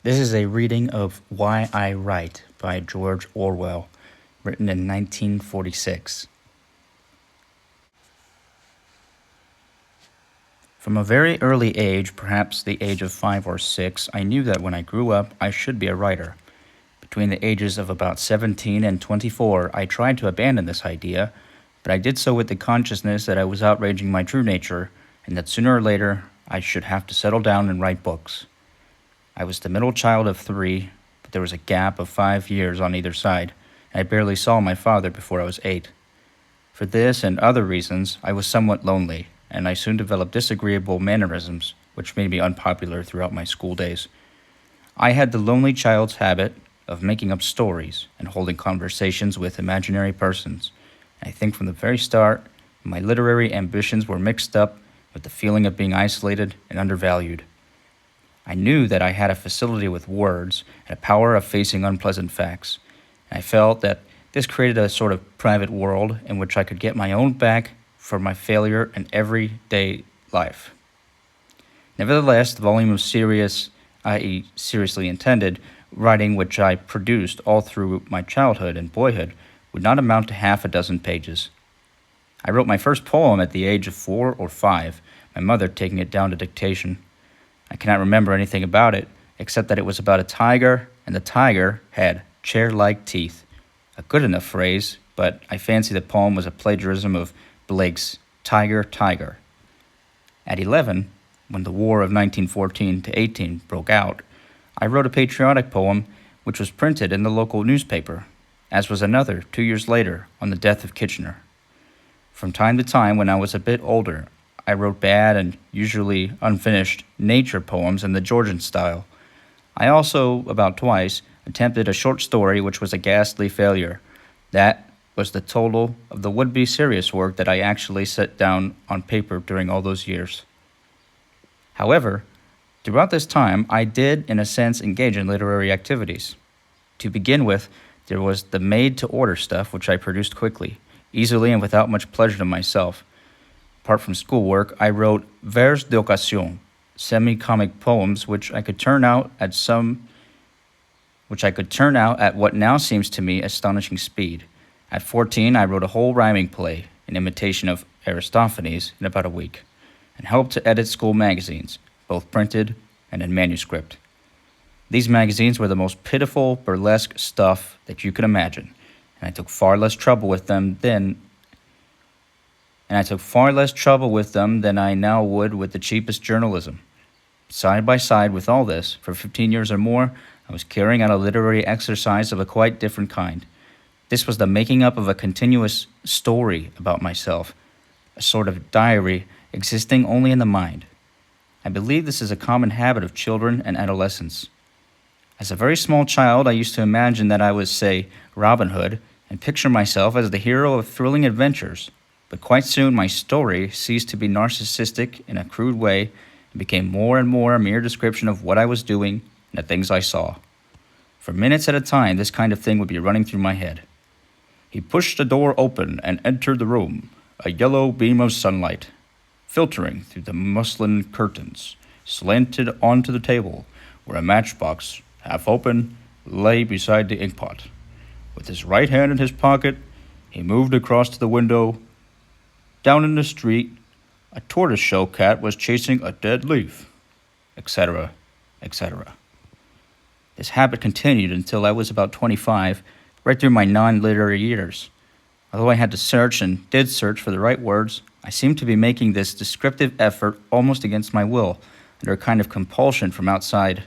This is a reading of Why I Write by George Orwell, written in 1946. From a very early age, perhaps the age of 5 or 6, I knew that when I grew up, I should be a writer. Between the ages of about 17 and 24, I tried to abandon this idea, but I did so with the consciousness that I was outraging my true nature, and that sooner or later I should have to settle down and write books. I was the middle child of 3, but there was a gap of 5 years on either side, and I barely saw my father before I was 8. For this and other reasons, I was somewhat lonely, and I soon developed disagreeable mannerisms, which made me unpopular throughout my school days. I had the lonely child's habit of making up stories and holding conversations with imaginary persons. And I think from the very start, my literary ambitions were mixed up with the feeling of being isolated and undervalued. I knew that I had a facility with words and a power of facing unpleasant facts, and I felt that this created a sort of private world in which I could get my own back for my failure in everyday life. Nevertheless, the volume of serious, i.e. seriously intended, writing which I produced all through my childhood and boyhood would not amount to half a dozen pages. I wrote my first poem at the age of 4 or 5, my mother taking it down to dictation. I cannot remember anything about it, except that it was about a tiger, and the tiger had chair-like teeth. A good enough phrase, but I fancy the poem was a plagiarism of Blake's Tiger, Tiger. At 11, when the War of 1914 to 18 broke out, I wrote a patriotic poem which was printed in the local newspaper, as was another 2 years later on the death of Kitchener. From time to time, when I was a bit older, I wrote bad and usually unfinished nature poems in the Georgian style. I also, about twice, attempted a short story which was a ghastly failure. That was the total of the would-be serious work that I actually set down on paper during all those years. However, throughout this time, I did, in a sense, engage in literary activities. To begin with, there was the made-to-order stuff, which I produced quickly, easily, and without much pleasure to myself. Apart from schoolwork, I wrote vers d'occasion, semi-comic poems which I could turn out at what now seems to me astonishing speed. At 14, I wrote a whole rhyming play, in imitation of Aristophanes, in about a week, and helped to edit school magazines, both printed and in manuscript. These magazines were the most pitiful, burlesque stuff that you could imagine, and I took far less trouble with them than I now would with the cheapest journalism. Side by side with all this, for 15 years or more, I was carrying out a literary exercise of a quite different kind. This was the making up of a continuous story about myself, a sort of diary existing only in the mind. I believe this is a common habit of children and adolescents. As a very small child, I used to imagine that I was, say, Robin Hood, and picture myself as the hero of thrilling adventures. But quite soon my story ceased to be narcissistic in a crude way and became more and more a mere description of what I was doing and the things I saw. For minutes at a time, this kind of thing would be running through my head. He pushed the door open and entered the room, a yellow beam of sunlight, filtering through the muslin curtains, slanted onto the table, where a matchbox, half open, lay beside the inkpot. With his right hand in his pocket, he moved across to the window. Down in the street, a tortoiseshell cat was chasing a dead leaf, etc., etc. This habit continued until I was about 25, right through my non-literary years. Although I had to search and did search for the right words, I seemed to be making this descriptive effort almost against my will, under a kind of compulsion from outside.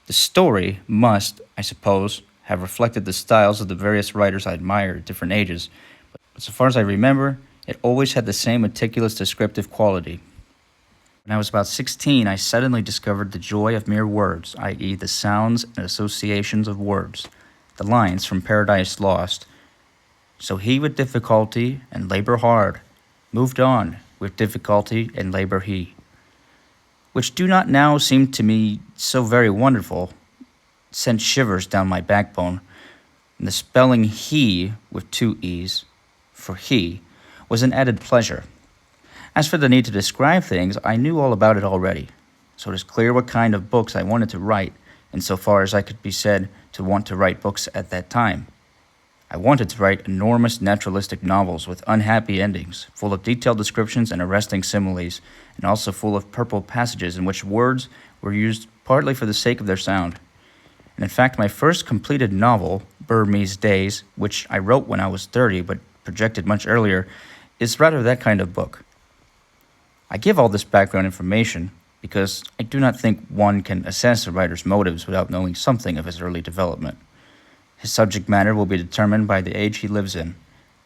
The story must, I suppose, have reflected the styles of the various writers I admired at different ages, but so far as I remember, it always had the same meticulous descriptive quality. When I was about 16, I suddenly discovered the joy of mere words, i.e. the sounds and associations of words, the lines from Paradise Lost. So he with difficulty and labor hard, moved on with difficulty and labor he, which do not now seem to me so very wonderful, sent shivers down my backbone, and the spelling he with 2 E's, for he, was an added pleasure. As for the need to describe things, I knew all about it already, so it is clear what kind of books I wanted to write, insofar as I could be said to want to write books at that time. I wanted to write enormous naturalistic novels with unhappy endings, full of detailed descriptions and arresting similes, and also full of purple passages in which words were used partly for the sake of their sound. And in fact, my first completed novel, Burmese Days, which I wrote when I was 30 but projected much earlier, is rather that kind of book. I give all this background information because I do not think one can assess a writer's motives without knowing something of his early development. His subject matter will be determined by the age he lives in.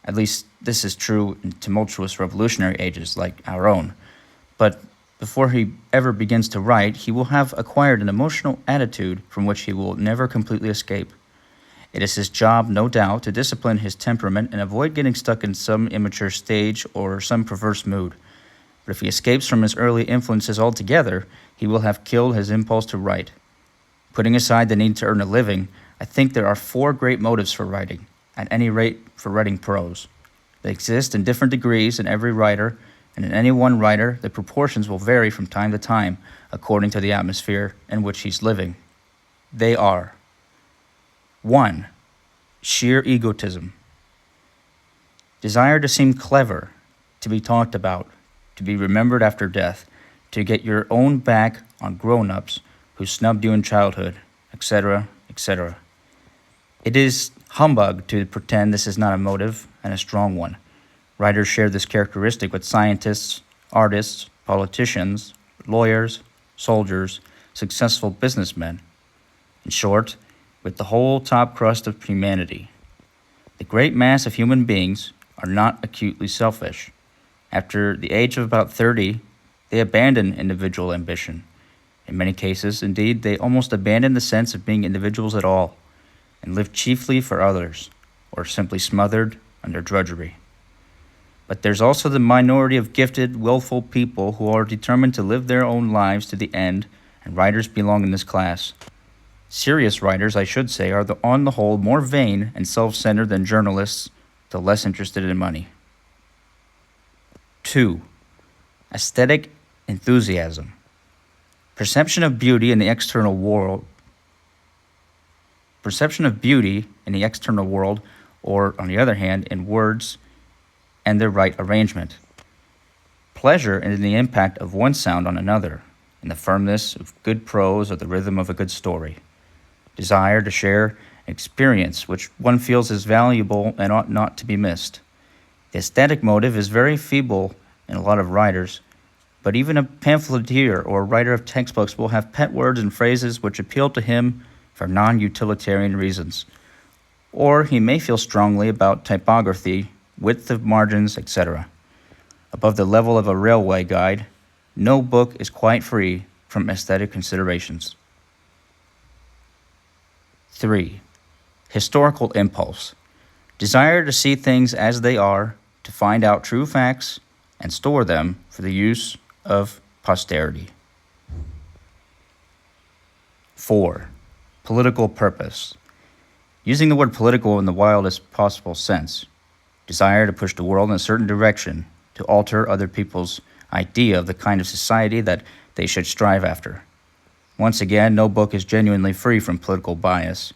At least this is true in tumultuous revolutionary ages like our own. But before he ever begins to write, he will have acquired an emotional attitude from which he will never completely escape. It is his job, no doubt, to discipline his temperament and avoid getting stuck in some immature stage or some perverse mood. But if he escapes from his early influences altogether, he will have killed his impulse to write. Putting aside the need to earn a living, I think there are 4 great motives for writing, at any rate for writing prose. They exist in different degrees in every writer, and in any one writer, the proportions will vary from time to time according to the atmosphere in which he's living. They are: 1. Sheer egotism. Desire to seem clever, to be talked about, to be remembered after death, to get your own back on grown-ups who snubbed you in childhood, etc., etc. It is humbug to pretend this is not a motive, and a strong one. Writers share this characteristic with scientists, artists, politicians, lawyers, soldiers, successful businessmen. In short, with the whole top crust of humanity. The great mass of human beings are not acutely selfish. After the age of about 30, they abandon individual ambition. In many cases, indeed, they almost abandon the sense of being individuals at all, and live chiefly for others, or simply smothered under drudgery. But there's also the minority of gifted, willful people who are determined to live their own lives to the end, and writers belong in this class. Serious writers, I should say, are on the whole more vain and self-centered than journalists, though less interested in money. 2. Aesthetic enthusiasm. Perception of beauty in the external world, or, on the other hand, in words and their right arrangement. Pleasure in the impact of one sound on another, in the firmness of good prose or the rhythm of a good story. Desire to share an experience which one feels is valuable and ought not to be missed. The aesthetic motive is very feeble in a lot of writers, but even a pamphleteer or writer of textbooks will have pet words and phrases which appeal to him for non-utilitarian reasons. Or he may feel strongly about typography, width of margins, etc. Above the level of a railway guide, no book is quite free from aesthetic considerations. 3. Historical impulse. Desire to see things as they are, to find out true facts, and store them for the use of posterity. 4. Political purpose. Using the word political in the wildest possible sense. Desire to push the world in a certain direction, to alter other people's idea of the kind of society that they should strive after. Once again, no book is genuinely free from political bias.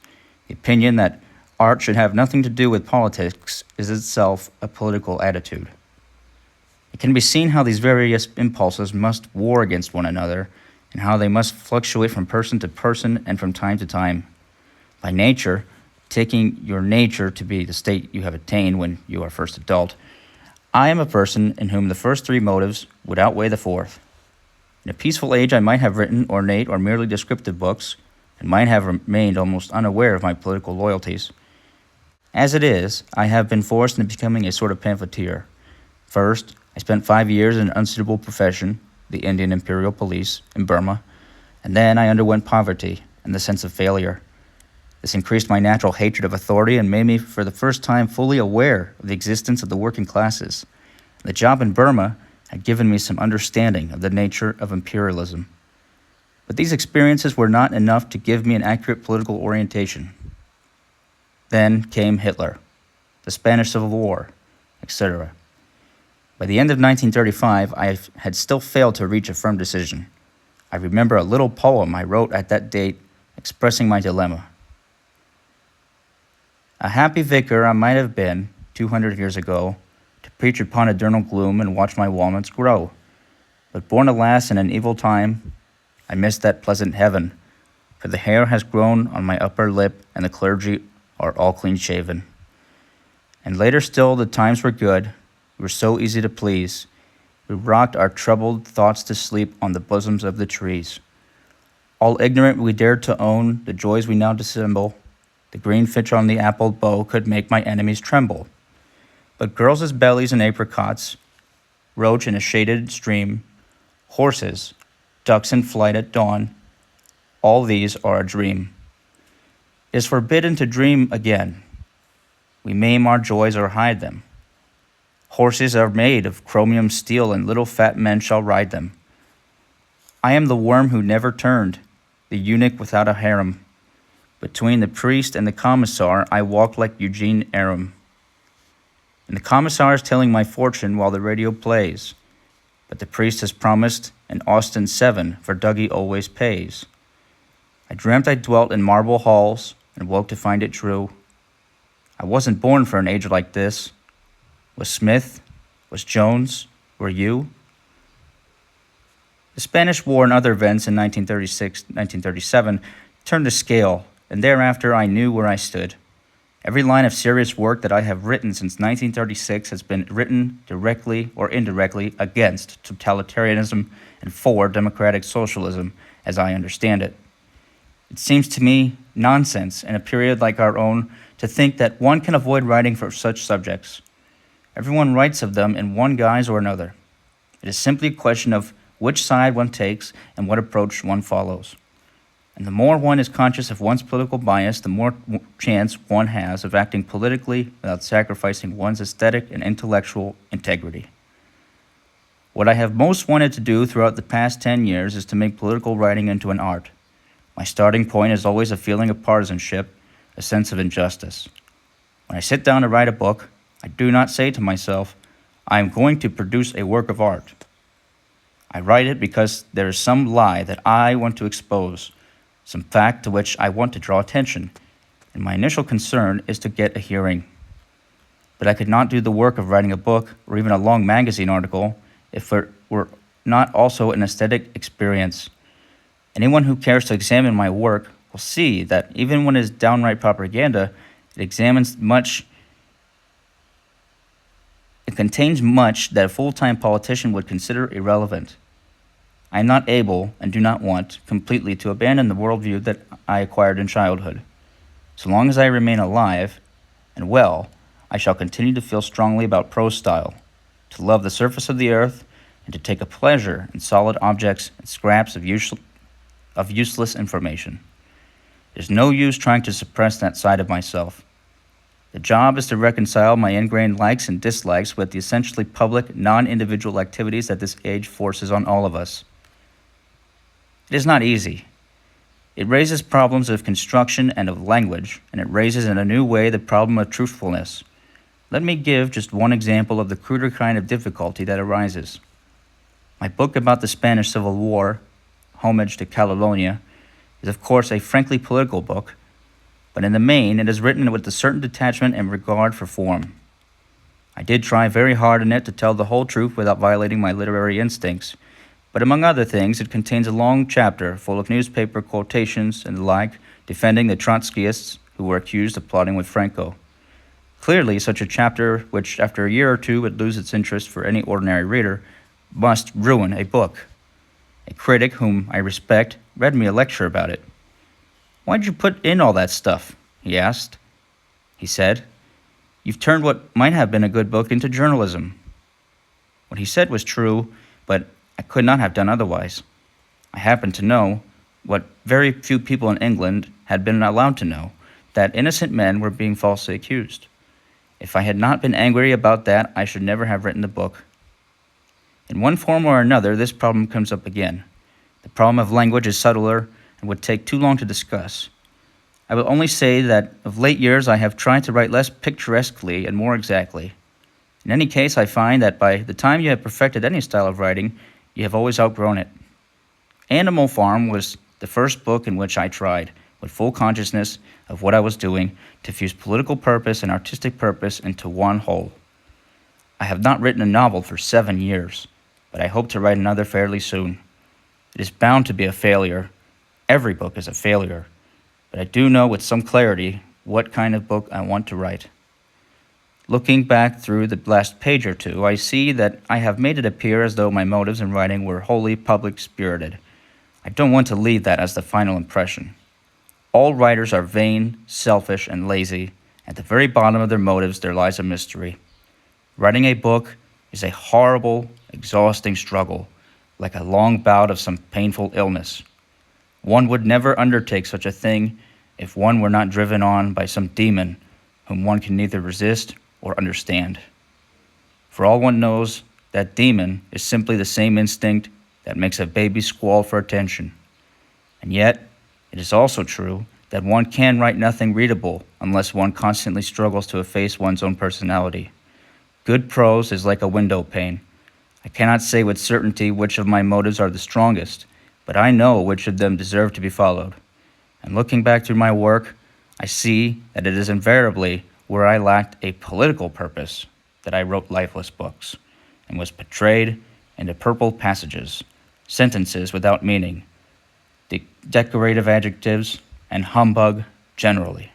The opinion that art should have nothing to do with politics is itself a political attitude. It can be seen how these various impulses must war against one another, and how they must fluctuate from person to person and from time to time. By nature, taking your nature to be the state you have attained when you are first adult, I am a person in whom the first 3 motives would outweigh the 4th. In a peaceful age, I might have written ornate or merely descriptive books, and might have remained almost unaware of my political loyalties. As it is, I have been forced into becoming a sort of pamphleteer. First, I spent 5 years in an unsuitable profession, the Indian Imperial Police, in Burma, and then I underwent poverty and the sense of failure. This increased my natural hatred of authority and made me for the first time fully aware of the existence of the working classes. The job in Burma had given me some understanding of the nature of imperialism. But these experiences were not enough to give me an accurate political orientation. Then came Hitler, the Spanish Civil War, etc. By the end of 1935, I had still failed to reach a firm decision. I remember a little poem I wrote at that date expressing my dilemma. A happy vicar I might have been 200 years ago, to preach upon eternal gloom and watch my walnuts grow. But born alas in an evil time, I missed that pleasant heaven, for the hair has grown on my upper lip and the clergy are all clean shaven. And later still the times were good, we were so easy to please, we rocked our troubled thoughts to sleep on the bosoms of the trees. All ignorant we dared to own the joys we now dissemble, the green finch on the apple bough could make my enemies tremble. But girls' bellies and apricots, roach in a shaded stream, horses, ducks in flight at dawn, all these are a dream. It is forbidden to dream again. We maim our joys or hide them. Horses are made of chromium steel, and little fat men shall ride them. I am the worm who never turned, the eunuch without a harem. Between the priest and the commissar, I walked like Eugene Aram. And the commissar is telling my fortune while the radio plays. But the priest has promised an Austin 7, for Dougie always pays. I dreamt I dwelt in marble halls and woke to find it true. I wasn't born for an age like this. Was Smith? Was Jones? Were you? The Spanish War and other events in 1936-1937 turned the scale, and thereafter I knew where I stood. Every line of serious work that I have written since 1936 has been written directly or indirectly against totalitarianism and for democratic socialism, as I understand it. It seems to me nonsense in a period like our own to think that one can avoid writing for such subjects. Everyone writes of them in one guise or another. It is simply a question of which side one takes and what approach one follows. And the more one is conscious of one's political bias, the more chance one has of acting politically without sacrificing one's aesthetic and intellectual integrity. What I have most wanted to do throughout the past 10 years is to make political writing into an art. My starting point is always a feeling of partisanship, a sense of injustice. When I sit down to write a book, I do not say to myself, I am going to produce a work of art. I write it because there is some lie that I want to expose, some fact to which I want to draw attention, and my initial concern is to get a hearing. But I could not do the work of writing a book or even a long magazine article if it were not also an aesthetic experience. Anyone who cares to examine my work will see that even when it is downright propaganda, it contains much that a full-time politician would consider irrelevant. I am not able, and do not want, completely to abandon the worldview that I acquired in childhood. So long as I remain alive and well, I shall continue to feel strongly about prose style, to love the surface of the earth, and to take a pleasure in solid objects and scraps of useless information. There's no use trying to suppress that side of myself. The job is to reconcile my ingrained likes and dislikes with the essentially public, non-individual activities that this age forces on all of us. It is not easy. It raises problems of construction and of language, and it raises in a new way the problem of truthfulness. Let me give just one example of the cruder kind of difficulty that arises. My book about the Spanish Civil War, Homage to Catalonia, is of course a frankly political book, but in the main it is written with a certain detachment and regard for form. I did try very hard in it to tell the whole truth without violating my literary instincts, but among other things it contains a long chapter full of newspaper quotations and the like, defending the Trotskyists who were accused of plotting with Franco. Clearly, such a chapter, which after a year or two would lose its interest for any ordinary reader, must ruin a book. A critic whom I respect read me a lecture about it. "Why'd you put in all that stuff?" he asked. He said, "You've turned what might have been a good book into journalism." What he said was true, but I could not have done otherwise. I happened to know, what very few people in England had been allowed to know, that innocent men were being falsely accused. If I had not been angry about that, I should never have written the book. In one form or another, this problem comes up again. The problem of language is subtler and would take too long to discuss. I will only say that of late years I have tried to write less picturesquely and more exactly. In any case, I find that by the time you have perfected any style of writing, you have always outgrown it. Animal Farm was the first book in which I tried, with full consciousness of what I was doing, to fuse political purpose and artistic purpose into one whole. I have not written a novel for 7 years, but I hope to write another fairly soon. It is bound to be a failure. Every book is a failure, but I do know with some clarity what kind of book I want to write. Looking back through the last page or two, I see that I have made it appear as though my motives in writing were wholly public-spirited. I don't want to leave that as the final impression. All writers are vain, selfish, and lazy. At the very bottom of their motives there lies a mystery. Writing a book is a horrible, exhausting struggle, like a long bout of some painful illness. One would never undertake such a thing if one were not driven on by some demon whom one can neither resist or understand. For all one knows, that demon is simply the same instinct that makes a baby squall for attention. And yet, it is also true that one can write nothing readable unless one constantly struggles to efface one's own personality. Good prose is like a window pane. I cannot say with certainty which of my motives are the strongest, but I know which of them deserve to be followed. And looking back through my work, I see that it is invariably where I lacked a political purpose that I wrote lifeless books, and was portrayed into purple passages, sentences without meaning, decorative adjectives, and humbug generally.